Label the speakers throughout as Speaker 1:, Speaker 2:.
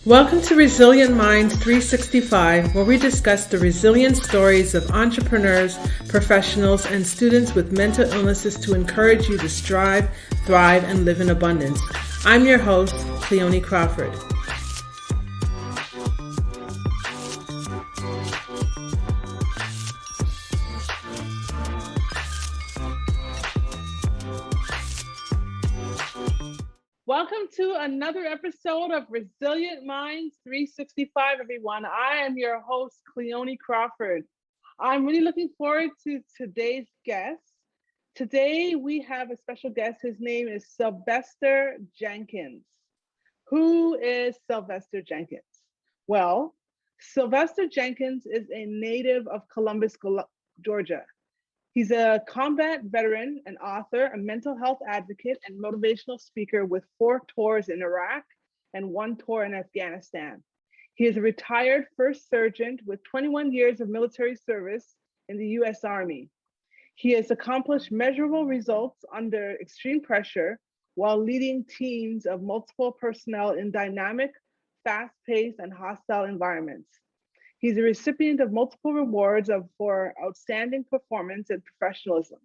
Speaker 1: Welcome to Resilient Minds 365, where we discuss the resilient stories of entrepreneurs, professionals, and students with mental illnesses to encourage you to strive, thrive, and live in abundance. I'm your host, Cleoni Crawford. Welcome to another episode of Resilient Minds 365, everyone. I am your host, Cleoni Crawford. I'm really looking forward to today's guest. Today, we have a special guest. His name is Sylvester Jenkins. Who is Sylvester Jenkins? Well, Sylvester Jenkins is a native of Columbus, Georgia. He's a combat veteran, an author, a mental health advocate, and motivational speaker with 4 tours in Iraq and 1 tour in Afghanistan. He is a retired first sergeant with 21 years of military service in the U.S. Army. He has accomplished measurable results under extreme pressure while leading teams of multiple personnel in dynamic, fast-paced, and hostile environments. He's a recipient of multiple rewards for outstanding performance and professionalism.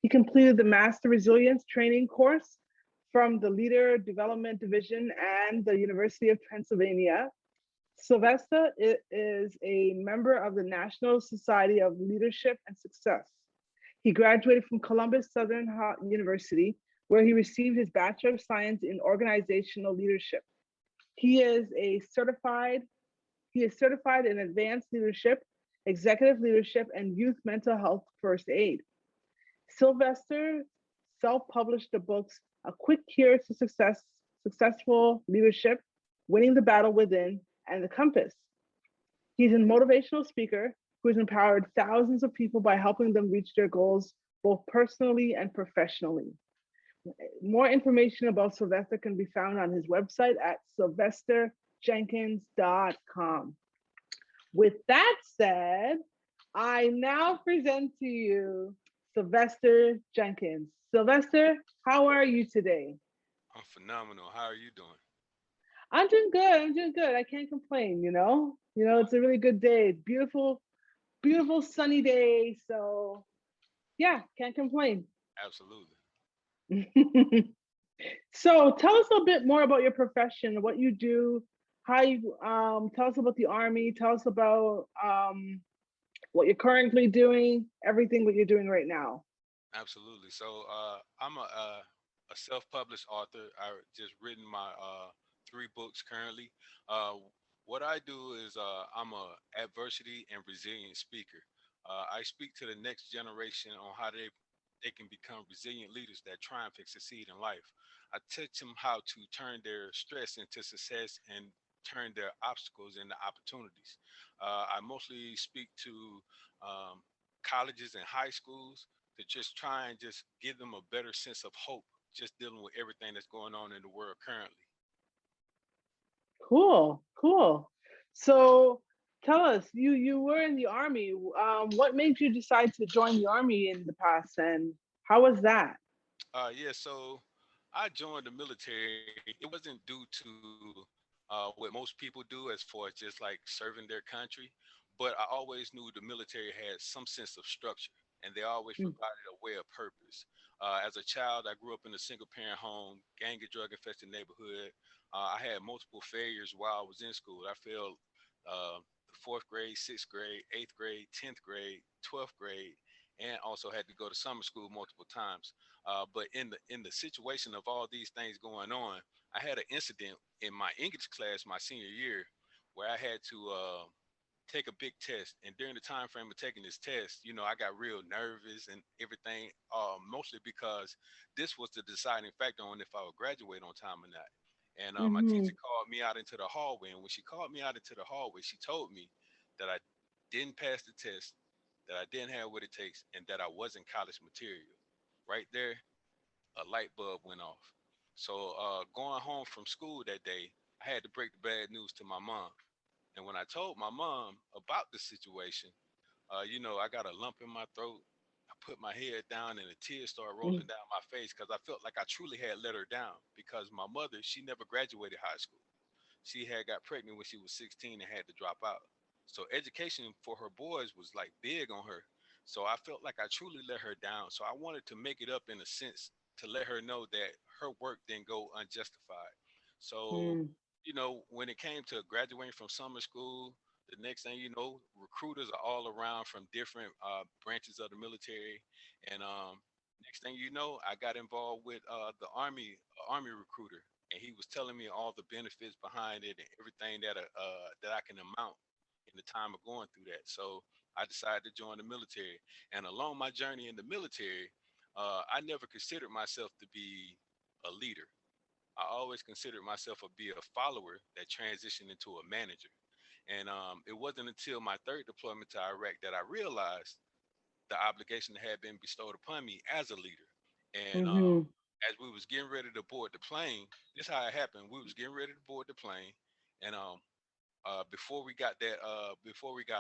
Speaker 1: He completed the Master Resilience Training course from the Leader Development Division and the University of Pennsylvania. Sylvester is a member of the National Society of Leadership and Success. He graduated from Columbus Southern University, where he received his Bachelor of Science in Organizational Leadership. He is certified in advanced leadership, executive leadership, and youth mental health first aid. Sylvester self-published the books A Quick Cure to Successful Leadership, Winning the Battle Within, and The Compass. He's a motivational speaker who has empowered thousands of people by helping them reach their goals, both personally and professionally. More information about Sylvester can be found on his website at sylvesterjenkins.com. With that said, I now present to you Sylvester Jenkins. Sylvester, how are you today?
Speaker 2: I'm phenomenal. How are you doing?
Speaker 1: I'm doing good. I can't complain, it's a really good day. Beautiful sunny day. So yeah, can't complain.
Speaker 2: Absolutely.
Speaker 1: So tell us a bit more about your profession, what you do, how you tell us about the Army, tell us about what you're currently doing, everything what you're doing right now.
Speaker 2: Absolutely. So I'm a self-published author. I just written my 3 books currently. What I do is I'm a adversity and resilient speaker. I speak to the next generation on how they can become resilient leaders that triumph and succeed in life. I teach them how to turn their stress into success and turn their obstacles into opportunities. I mostly speak to colleges and high schools to just try and just give them a better sense of hope, just dealing with everything that's going on in the world currently.
Speaker 1: Cool. So tell us, you were in the Army. What made you decide to join the Army in the past, and how was that?
Speaker 2: Yeah, so I joined the military. It wasn't due to what most people do as far as just like serving their country, but I always knew the military had some sense of structure and they always
Speaker 1: Mm.
Speaker 2: provided a way of purpose. As a child, I grew up in a single parent home, gang and drug infested neighborhood. I had multiple failures while I was in school. I failed the 4th grade, 6th grade, 8th grade, 10th grade, 12th grade, and also had to go to summer school multiple times. But in the situation of all these things going on, I had an incident in my English class my senior year where I had to take a big test. And during the time frame of taking this test, I got real nervous and everything, mostly because this was the deciding factor on if I would graduate on time or not. And my
Speaker 1: Mm-hmm.
Speaker 2: teacher called me out into the hallway. And when she called me out into the hallway, she told me that I didn't pass the test, that I didn't have what it takes, and that I wasn't college material. Right there, a light bulb went off. So going home from school that day, I had to break the bad news to my mom. And when I told my mom about the situation, I got a lump in my throat. I put my head down and the tears started rolling down my face because I felt like I truly had let her down because my mother, she never graduated high school. she had got pregnant when she was 16 and had to drop out. So education for her boys was like big on her. So I felt like I truly let her down. So I wanted to make it up in a sense to let her know that her work didn't go unjustified. So,
Speaker 1: Mm.
Speaker 2: when it came to graduating from summer school, the next thing you know, recruiters are all around from different branches of the military. And next thing you know, I got involved with the army recruiter, and he was telling me all the benefits behind it and everything that I can amount in the time of going through that. So I decided to join the military. And along my journey in the military, I never considered myself to be a leader. I always considered myself to be a follower that transitioned into a manager. And it wasn't until my third deployment to Iraq that I realized the obligation that had been bestowed upon me as a leader. And
Speaker 1: Mm-hmm.
Speaker 2: as we was getting ready to board the plane, this how it happened. We was getting ready to board the plane, and before we got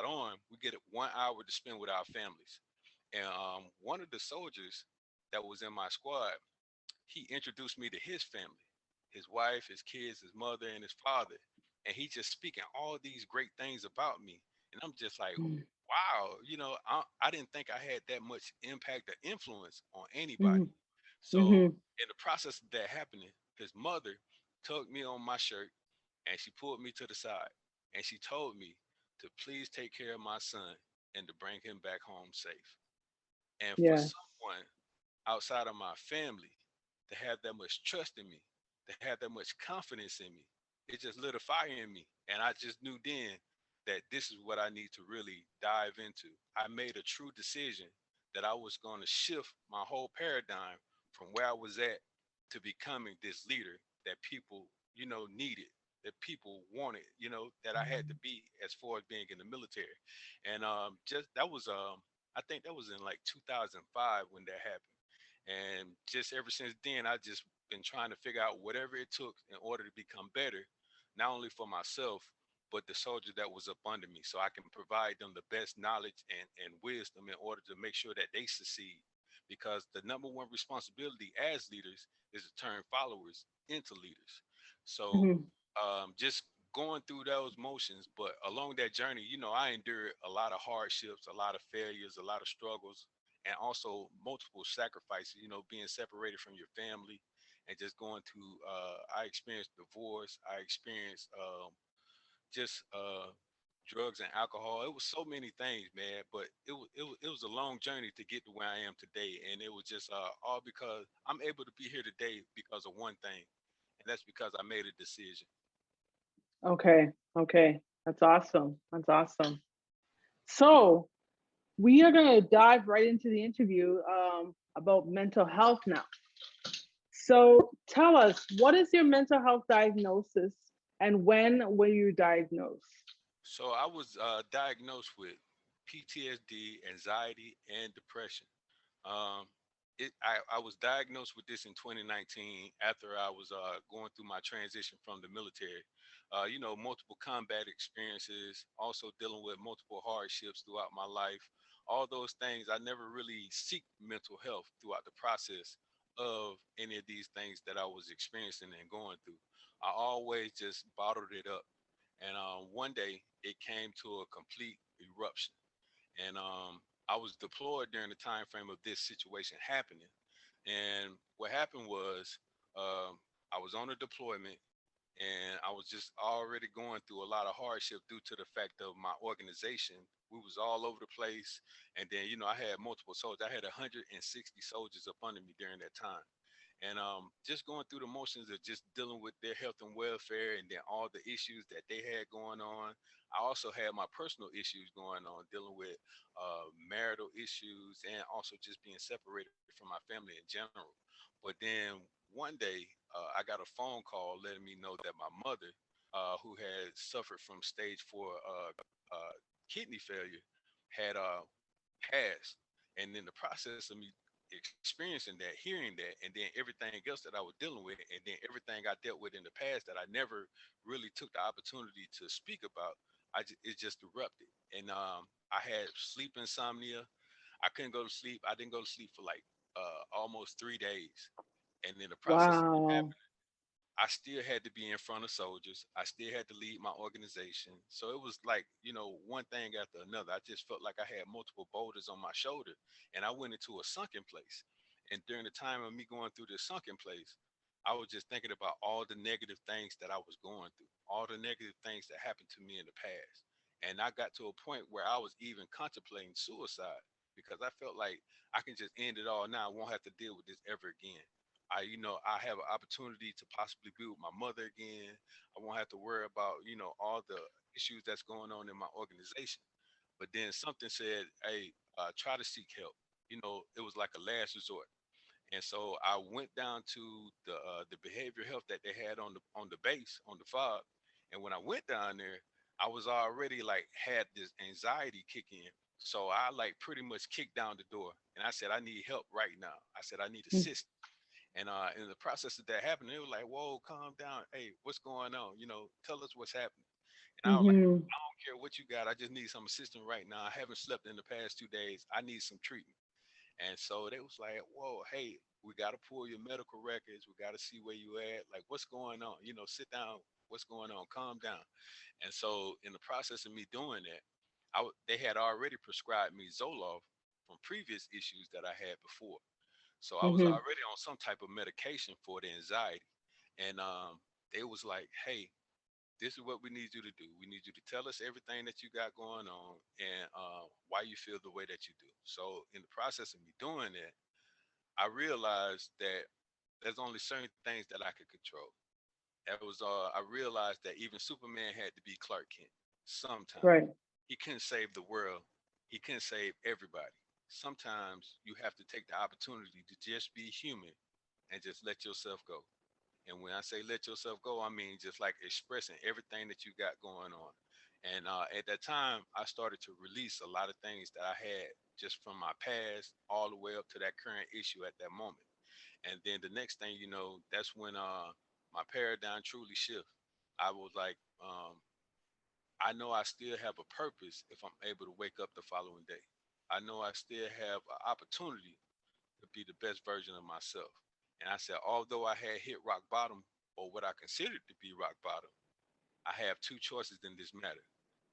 Speaker 2: on, we get 1 hour to spend with our families. And one of the soldiers that was in my squad, he introduced me to his family, his wife, his kids, his mother, and his father. And he just speaking all these great things about me. And I'm just like, wow, I didn't think I had that much impact or influence on
Speaker 1: Mm-hmm.
Speaker 2: anybody. So
Speaker 1: Mm-hmm.
Speaker 2: in the process of that happening, his mother tugged me on my shirt and she pulled me to the side and she told me to please take care of my son and to bring him back home safe. And for
Speaker 1: Yes.
Speaker 2: someone outside of my family to have that much trust in me, to have that much confidence in me, it just lit a fire in me. And I just knew then that this is what I need to really dive into. I made a true decision that I was going to shift my whole paradigm from where I was at to becoming this leader that people, needed, that people wanted, that I had to be as far as being in the military. And just that was I think that was in like 2005 when that happened. And just ever since then, I just been trying to figure out whatever it took in order to become better, not only for myself, but the soldier that was up under me, so I can provide them the best knowledge and wisdom in order to make sure that they succeed. Because the number one responsibility as leaders is to turn followers into leaders. So
Speaker 1: Mm-hmm.
Speaker 2: just going through those motions, but along that journey, I endured a lot of hardships, a lot of failures, a lot of struggles, and also multiple sacrifices, being separated from your family and just going through, I experienced divorce. I experienced just drugs and alcohol. It was so many things, man, but it was a long journey to get to where I am today. And it was just all because I'm able to be here today because of one thing. And that's because I made a decision.
Speaker 1: Okay. Okay. That's awesome. That's awesome. So we are going to dive right into the interview about mental health now. So tell us, what is your mental health diagnosis and when were you diagnosed?
Speaker 2: So I was diagnosed with PTSD, anxiety, and depression. Um, I was diagnosed with this in 2019 after I was going through my transition from the military. Multiple combat experiences, also dealing with multiple hardships throughout my life. All those things, I never really seek mental health throughout the process of any of these things that I was experiencing and going through. I always just bottled it up. And one day it came to a complete eruption. And I was deployed during the time frame of this situation happening. And what happened was I was on a deployment and I was just already going through a lot of hardship due to the fact of my organization. We was all over the place, and then I had multiple soldiers. I had 160 soldiers up under me during that time, and just going through the motions of just dealing with their health and welfare, and then all the issues that they had going on. I also had my personal issues going on, dealing with marital issues, and also just being separated from my family in general. But then one day, I got a phone call letting me know that my mother, who had suffered from stage 4 kidney failure, had passed. And in the process of me experiencing that, hearing that, and then everything else that I was dealing with, and then everything I dealt with in the past that I never really took the opportunity to speak about, it just erupted. And I had sleep insomnia. I couldn't go to sleep. I didn't go to sleep for like almost 3 days. And in the process of it
Speaker 1: Wow.
Speaker 2: happening, I still had to be in front of soldiers. I still had to lead my organization. So it was like, one thing after another. I just felt like I had multiple boulders on my shoulder, and I went into a sunken place. And during the time of me going through this sunken place, I was just thinking about all the negative things that I was going through, all the negative things that happened to me in the past. And I got to a point where I was even contemplating suicide because I felt like I can just end it all now. I won't have to deal with this ever again. I have an opportunity to possibly be with my mother again. I won't have to worry about, all the issues that's going on in my organization. But then something said, hey, try to seek help. It was like a last resort. And so I went down to the behavioral health that they had on the base on the fob. And when I went down there, I was already like had this anxiety kick in. So I like pretty much kicked down the door and I said, I need help right now. I said, I need assistance. And in the process of that happening, they were like, "Whoa, calm down. Hey, what's going on? Tell us what's happening." And I was like,
Speaker 1: Mm-hmm.
Speaker 2: "I don't care what you got. I just need some assistance right now. I haven't slept in the past 2 days. I need some treatment." And so they was like, "Whoa, hey, we got to pull your medical records. We got to see where you at. Like, what's going on? Sit down. What's going on? Calm down." And so in the process of me doing that, they had already prescribed me Zoloft from previous issues that I had before. So I was
Speaker 1: Mm-hmm.
Speaker 2: already on some type of medication for the anxiety. And they was like, hey, this is what we need you to do. We need you to tell us everything that you got going on and why you feel the way that you do. So in the process of me doing that, I realized that there's only certain things that I could control. I realized that even Superman had to be Clark Kent sometimes.
Speaker 1: Right.
Speaker 2: He couldn't save the world. He couldn't save everybody. Sometimes you have to take the opportunity to just be human and just let yourself go. And when I say let yourself go, I mean just like expressing everything that you got going on. And at that time, I started to release a lot of things that I had just from my past all the way up to that current issue at that moment. And then the next thing you know, that's when my paradigm truly shift. I was like, I know I still have a purpose if I'm able to wake up the following day. I know I still have an opportunity to be the best version of myself. And I said, although I had hit rock bottom or what I considered to be rock bottom, I have two choices in this matter.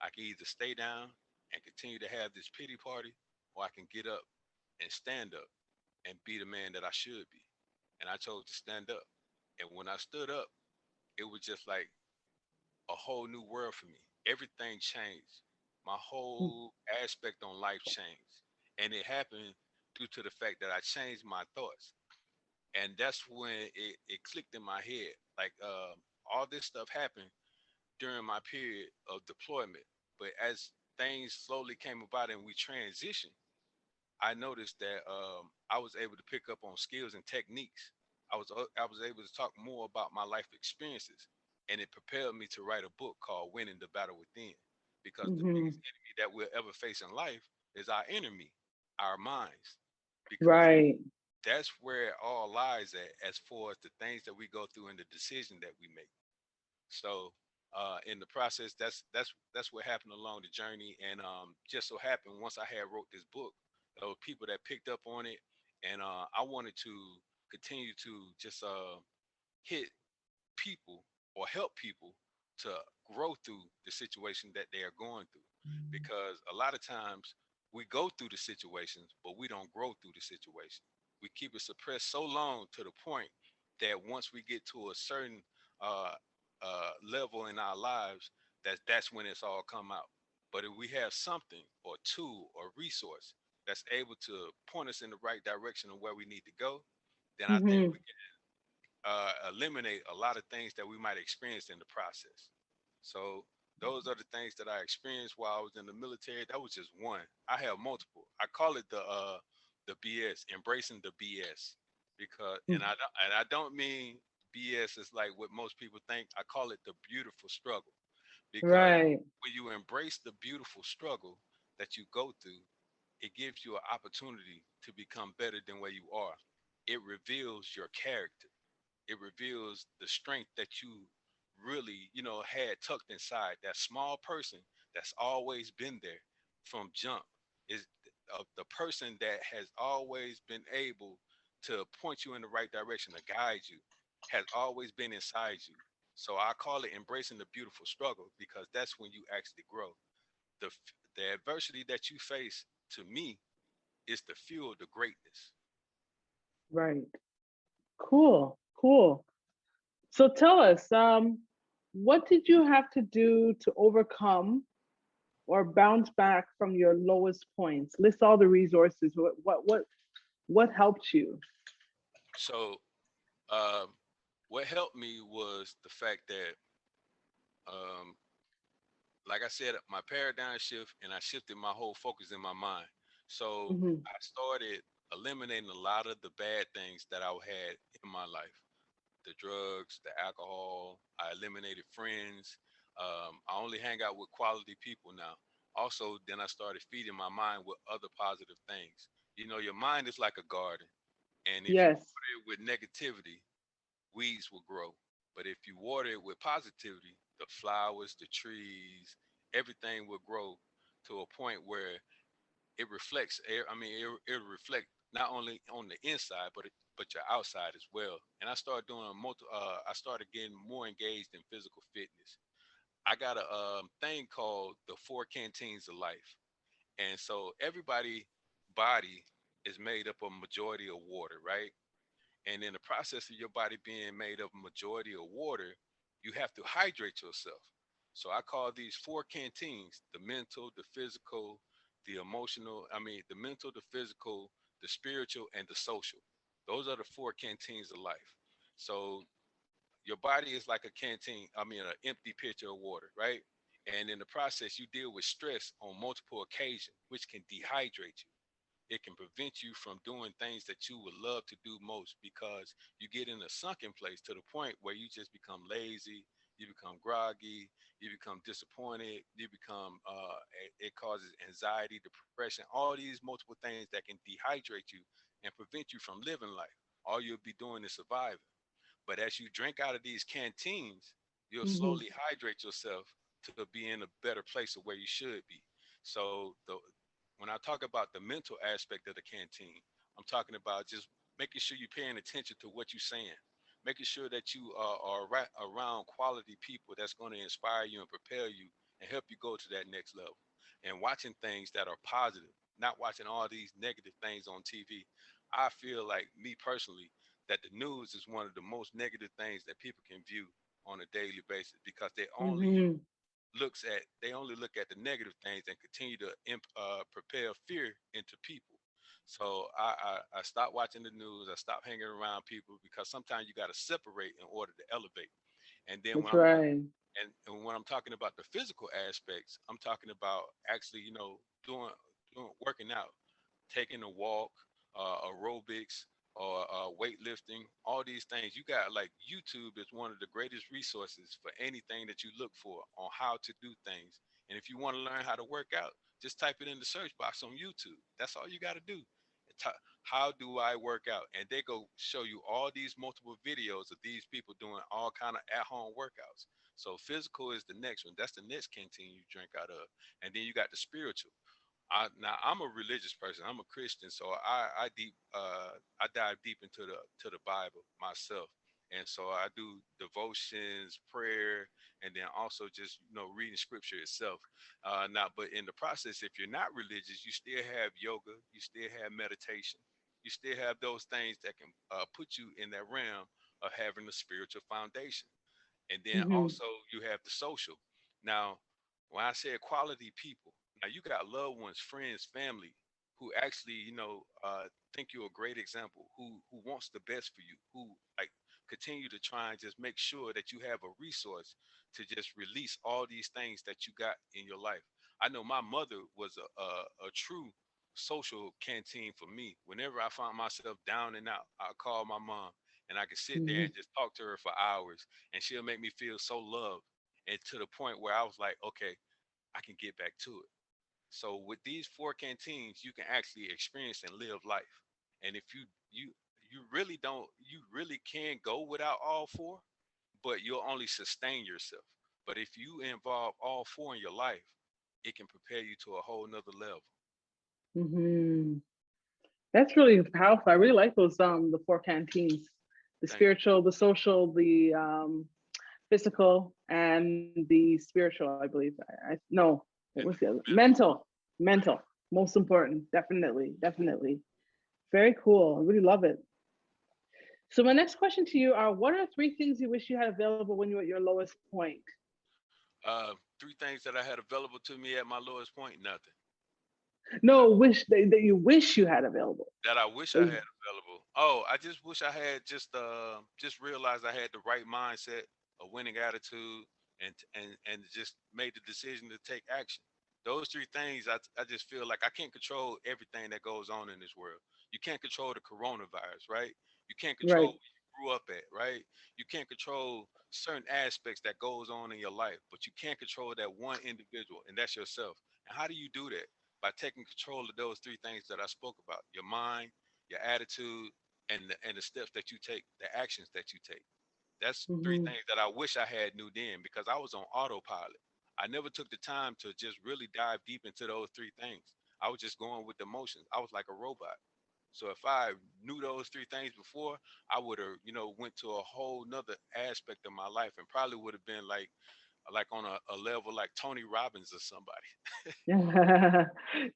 Speaker 2: I can either stay down and continue to have this pity party, or I can get up and stand up and be the man that I should be. And I chose to stand up. And when I stood up, it was just like a whole new world for me. Everything changed. My whole aspect on life changed. And it happened due to the fact that I changed my thoughts. And that's when it clicked in my head. Like all this stuff happened during my period of deployment. But as things slowly came about and we transitioned, I noticed that I was able to pick up on skills and techniques. I was able to talk more about my life experiences, and it propelled me to write a book called "Winning the Battle Within," because the
Speaker 1: Mm-hmm.
Speaker 2: biggest enemy that we'll ever face in life is our enemy, our minds, because
Speaker 1: Right.
Speaker 2: that's where it all lies at, as far as the things that we go through and the decision that we make. So in the process, that's what happened along the journey. And just so happened, once I had wrote this book, there were people that picked up on it, and I wanted to continue to just hit people or help people to grow through the situation that they are going through, because a lot of times we go through the situations but we don't grow through the situation. We keep it suppressed so long to the point that once we get to a certain uh, level in our lives, that's when it's all come out. But if we have something or tool or resource that's able to point us in the right direction of where we need to go, then I think
Speaker 1: Mm-hmm.
Speaker 2: we eliminate a lot of things that we might experience in the process. So those are the things that I experienced while I was in the military. That was just one. I have multiple. I call it the BS, embracing the BS, because and I don't mean BS is like what most people think. I call it the beautiful struggle, because
Speaker 1: Right.
Speaker 2: when you embrace the beautiful struggle that you go through, it gives you an opportunity to become better than where you are. It reveals your character. It reveals the strength that you really, had tucked inside. That small person that's always been there from jump is the person that has always been able to point you in the right direction, to guide you. has always been inside you. So I call it embracing the beautiful struggle, because that's when you actually grow. The adversity that you face, to me, is the fuel to greatness.
Speaker 1: Right. Cool. Cool. So tell us, what did you have to do to overcome or bounce back from your lowest points? List all the resources. What helped you?
Speaker 2: So um, what helped me was the fact that, um, like I said, my paradigm shift, and I shifted my whole focus in my mind. So
Speaker 1: Hmm.
Speaker 2: I started eliminating a lot of the bad things that I had in my life, the drugs, the alcohol. I eliminated friends. I only hang out with quality people now. Also, then I started feeding my mind with other positive things. You know, your mind is like a garden, and if you
Speaker 1: Yes.
Speaker 2: water it with negativity, weeds will grow. But if you water it with positivity, the flowers, the trees, everything will grow to a point where it reflects. I mean, it reflect not only on the inside, but your outside as well. And I started doing I started getting more engaged in physical fitness. I got a thing called the four canteens of life, and so everybody body is made up of majority of water, right? And in the process of your body being made of majority of water, you have to hydrate yourself. So I call these four canteens: the mental, the physical, the emotional, the mental, the physical, the spiritual, and the social. Those are the four canteens of life. So your body is like a canteen, an empty pitcher of water, right? And in the process, you deal with stress on multiple occasions, which can dehydrate you. It can prevent you from doing things that you would love to do most, because you get in a sunken place to the point where you just become lazy, you become groggy, you become disappointed, you become it causes anxiety, depression, all these multiple things that can dehydrate you and prevent you from living life. All you'll be doing is surviving. But as you drink out of these canteens, you'll
Speaker 1: Hmm.
Speaker 2: slowly hydrate yourself to be in a better place of where you should be. So when I talk about the mental aspect of the canteen, I'm talking about just making sure you're paying attention to what you're saying, making sure that you are right around quality people that's going to inspire you and propel you and help you go to that next level, and watching things that are positive, not watching all these negative things on TV. I feel like, me personally, that the news is one of the most negative things that people can view on a daily basis, because
Speaker 1: Hmm.
Speaker 2: they only look at the negative things and continue to propel fear into people. So I stopped watching the news. I stopped hanging around people, because sometimes you got to separate in order to elevate. And then
Speaker 1: That's right.
Speaker 2: and when I'm talking about the physical aspects, I'm talking about actually, doing working out, taking a walk, aerobics, or weightlifting, all these things. You got, like, YouTube is one of the greatest resources for anything that you look for on how to do things. And if you want to learn how to work out, just type it in the search box on YouTube. That's all you got to do. How do I work out? And they go show you all these multiple videos of these people doing all kind of at-home workouts. So physical is the next one. That's the next canteen you drink out of. And then you got the spiritual. Now I'm a religious person. I'm a Christian, so I dive deep into the Bible myself, and so I do devotions, prayer, and then also just reading scripture itself. Now, but in the process, if you're not religious, you still have yoga, you still have meditation, you still have those things that can put you in that realm of having a spiritual foundation. And then
Speaker 1: Hmm.
Speaker 2: also you have the social. Now, when I say quality people, now you got loved ones, friends, family, who actually, think you're a great example, who wants the best for you, who, like, continue to try and just make sure that you have a resource to just release all these things that you got in your life. I know my mother was a true social canteen for me. Whenever I found myself down and out, I called my mom, and I could sit there
Speaker 1: Hmm.
Speaker 2: and just talk to her for hours, and she'll make me feel so loved, and to the point where I was like, okay, I can get back to it. So with these four canteens, you can actually experience and live life. And if you really can go without all four, but you'll only sustain yourself. But if you involve all four in your life, it can prepare you to a whole nother level.
Speaker 1: Hmm. That's really powerful. I really like those the four canteens. The
Speaker 2: Thank
Speaker 1: spiritual, the social, the physical, and the spiritual, I believe. No, what
Speaker 2: you.
Speaker 1: was
Speaker 2: And
Speaker 1: the other?
Speaker 2: mental.
Speaker 1: Mental,
Speaker 2: Right.
Speaker 1: mental, most important. Definitely, definitely. Very cool. I really love it. So my next question to you are: what are three things you wish you had available when you were at your lowest point?
Speaker 2: Three things that I had available to me at my lowest point, nothing.
Speaker 1: No, wish that you wish you had available.
Speaker 2: That I wish I
Speaker 1: Like,
Speaker 2: had available. Oh, I just wish I had just realized I had the right mindset, a winning attitude, and just made the decision to take action. Those three things, I just feel like I can't control everything that goes on in this world. You can't control the coronavirus, right? You can't control
Speaker 1: right.
Speaker 2: where you grew up at, right? You can't control certain aspects that goes on in your life, but you can't control that one individual, and that's yourself. And how do you do that? By taking control of those three things that I spoke about: your mind, your attitude, and the steps that you take, the actions that you take. That's three
Speaker 1: Hmm.
Speaker 2: things that I wish I had knew then because I was on autopilot. I never took the time to just really dive deep into those three things. I was just going with the motions. I was like a robot. So if I knew those three things before, I would have, went to a whole nother aspect of my life and probably would have been like on a level like Tony Robbins or somebody.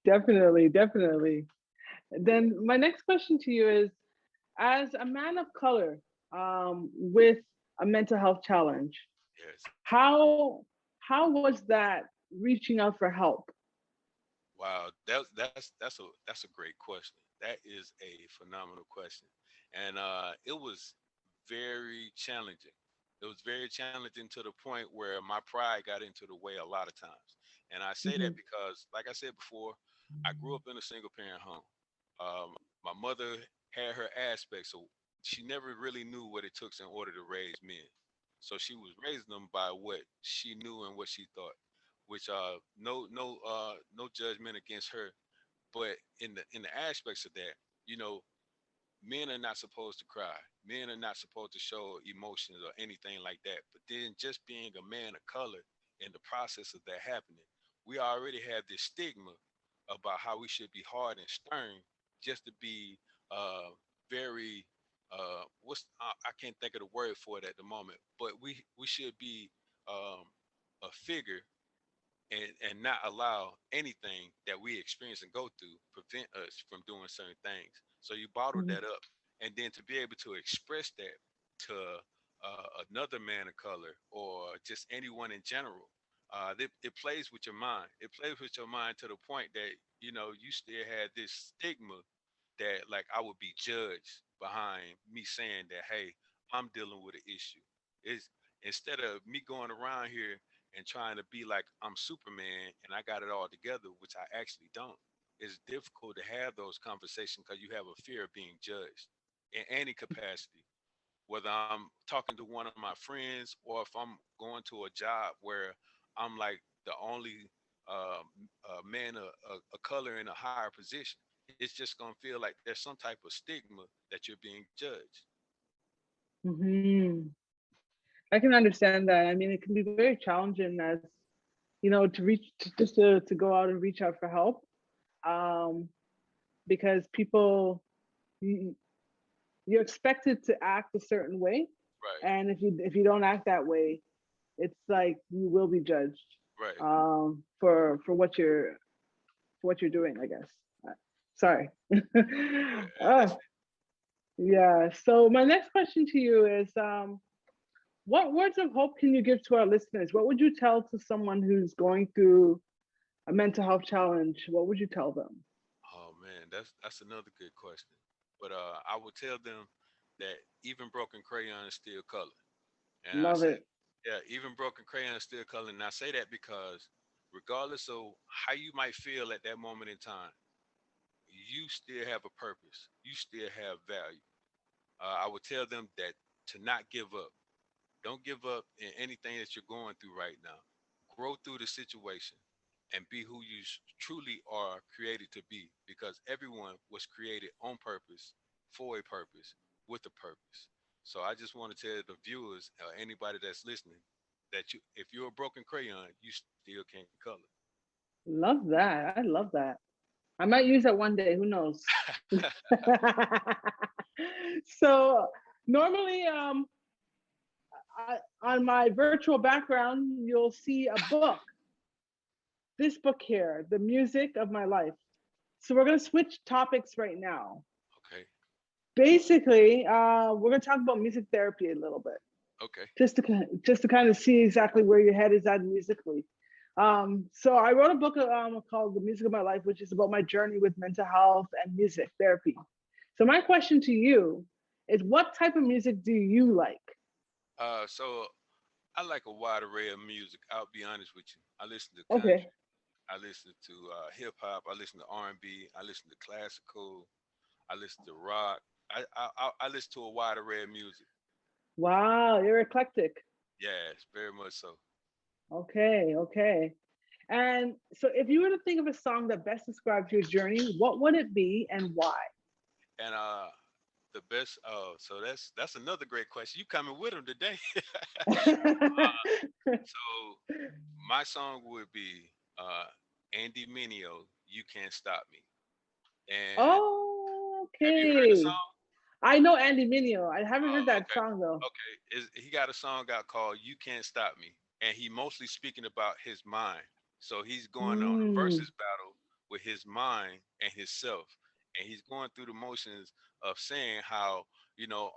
Speaker 1: Definitely, definitely. Then my next question to you is: as a man of color with a mental health challenge,
Speaker 2: Yes.
Speaker 1: how how was that reaching out for help?
Speaker 2: Wow, that's a great question. That is a phenomenal question, and it was very challenging. It was very challenging to the point where my pride got into the way a lot of times. And I say that
Speaker 1: Hmm.
Speaker 2: because, like I said before, I grew up in a single parent home. My mother had her aspects, so she never really knew what it took in order to raise men. So she was raising them by what she knew and what she thought, which no judgment against her, but in the aspects of that, you know, men are not supposed to cry. Men are not supposed to show emotions or anything like that. But then just being a man of color in the process of that happening, we already have this stigma about how we should be hard and stern just to be very I can't think of the word for it at the moment, but we should be a figure and not allow anything that we experience and go through prevent us from doing certain things. So you bottle
Speaker 1: Hmm.
Speaker 2: that up, and then to be able to express that to another man of color or just anyone in general, it plays with your mind. It plays with your mind to the point that you still had this stigma that like I would be judged behind me saying that, hey, I'm dealing with an issue. Is instead of me going around here and trying to be like I'm Superman and I got it all together, which I actually don't. It's difficult to have those conversations because you have a fear of being judged in any capacity, whether I'm talking to one of my friends or if I'm going to a job where I'm like the only man of color in a higher position. It's just gonna feel like there's some type of stigma that you're being judged.
Speaker 1: Hmm. I can understand that. I mean, it can be very challenging as to just to go out and reach out for help, um, because people you, you're expected to act a certain way,
Speaker 2: Right,
Speaker 1: and if you don't act that way, it's like you will be judged
Speaker 2: right.
Speaker 1: for what you're doing, I guess. Sorry.
Speaker 2: That's
Speaker 1: Oh, yeah. So my next question to you is, what words of hope can you give to our listeners? What would you tell to someone who's going through a mental health challenge? What would you tell them?
Speaker 2: Oh man, that's another good question. But I would tell them that even broken crayon is still color. And I
Speaker 1: Love
Speaker 2: say,
Speaker 1: it.
Speaker 2: yeah, even broken crayon is still color. And I say that because regardless of how you might feel at that moment in time, you still have a purpose. You still have value. I would tell them that to not give up. Don't give up in anything that you're going through right now. Grow through the situation and be who you truly are created to be because everyone was created on purpose, for a purpose, with a purpose. So I just want to tell the viewers or anybody that's listening that if you're a broken crayon, you still can color.
Speaker 1: Love that. I love that. I might use that one day. Who knows? So Normally, on my virtual background, you'll see a book. This book here, The Music of My Life. So we're going to switch topics right now.
Speaker 2: Okay.
Speaker 1: Basically, we're going to talk about music therapy a little bit.
Speaker 2: Okay.
Speaker 1: Just to kind of see exactly where your head is at musically. So I wrote a book called The Music of My Life, which is about my journey with mental health and music therapy. So my question to you is, what type of music do you like?
Speaker 2: So I like a wide array of music. I'll be honest with you. I listen to country.
Speaker 1: Okay.
Speaker 2: I listen to hip hop. I listen to R&B. I listen to classical. I listen to rock. I listen to a wide array of music.
Speaker 1: Wow, you're eclectic.
Speaker 2: Yes, very much so.
Speaker 1: Okay. And so if you were to think of a song that best describes your journey, what would it be and why?
Speaker 2: And the best. So that's another great question. You coming with them today? So my song would be Andy Mineo. You Can't Stop Me. And
Speaker 1: Oh,
Speaker 2: have you heard the
Speaker 1: okay.
Speaker 2: song?
Speaker 1: I know Andy Mineo. I haven't heard that
Speaker 2: Okay.
Speaker 1: song though.
Speaker 2: Okay. He got a song out called You Can't Stop Me. And he mostly speaking about his mind. So he's going on a
Speaker 1: Mm,
Speaker 2: versus battle with his mind and himself. And he's going through the motions of saying how,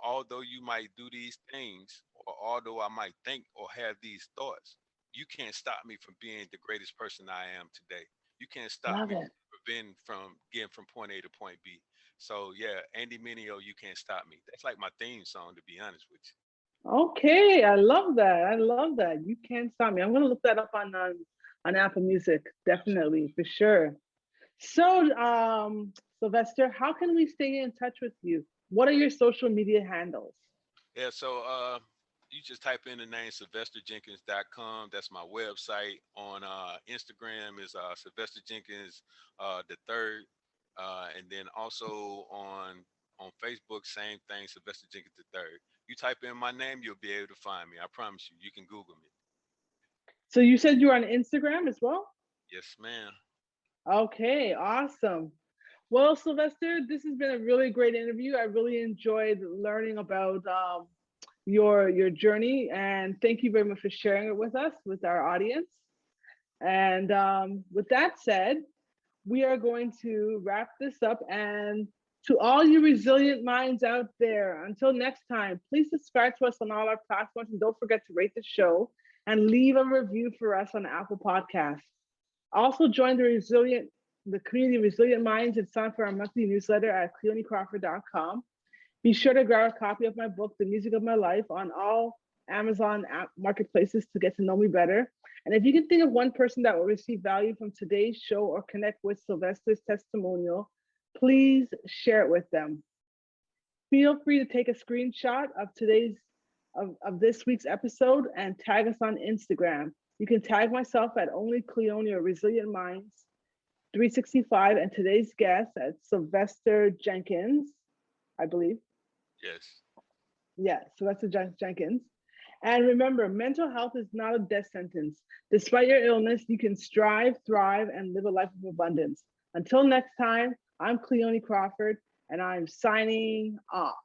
Speaker 2: although you might do these things, or although I might think or have these thoughts, you can't stop me from being the greatest person I am today. You can't stop
Speaker 1: love
Speaker 2: me
Speaker 1: it.
Speaker 2: from getting from point A to point B. So yeah, Andy Mineo, You Can't Stop Me. That's like my theme song, to be honest with
Speaker 1: Okay, I love that. I love that. You can't stop me. I'm gonna look that up on Apple Music,
Speaker 2: you.
Speaker 1: definitely for sure. So, Sylvester, how can we stay in touch with you? What are your social media handles?
Speaker 2: Yeah, so you just type in the name SylvesterJenkins.com. That's my website. On Instagram is Sylvester Jenkins the third, and then also on Facebook, same thing, Sylvester Jenkins the third. You type in my name, you'll be able to find me. I promise you. You can Google me.
Speaker 1: So you said you're on Instagram as well?
Speaker 2: Yes, ma'am.
Speaker 1: Okay, awesome. Well, Sylvester, this has been a really great interview. I really enjoyed learning about your journey, and thank you very much for sharing it with us, with our audience. And with that said, we are going to wrap this up. And to all you resilient minds out there, until next time, please subscribe to us on all our platforms and don't forget to rate the show and leave a review for us on Apple Podcasts. Also join the community of Resilient Minds and sign up for our monthly newsletter at CleoniCrawford.com. Be sure to grab a copy of my book, The Music of My Life, on all Amazon app marketplaces to get to know me better. And if you can think of one person that will receive value from today's show or connect with Sylvester's testimonial, please share it with them. Feel free to take a screenshot of this week's episode and tag us on Instagram. You can tag myself at Only Cleoni or Resilient Minds 365 and today's guest at Sylvester Jenkins, I believe.
Speaker 2: Yes.
Speaker 1: Yeah, Sylvester Jenkins. And remember, mental health is not a death sentence. Despite your illness, you can strive, thrive, and live a life of abundance. Until next time, I'm Cleoni Crawford, and I'm signing off.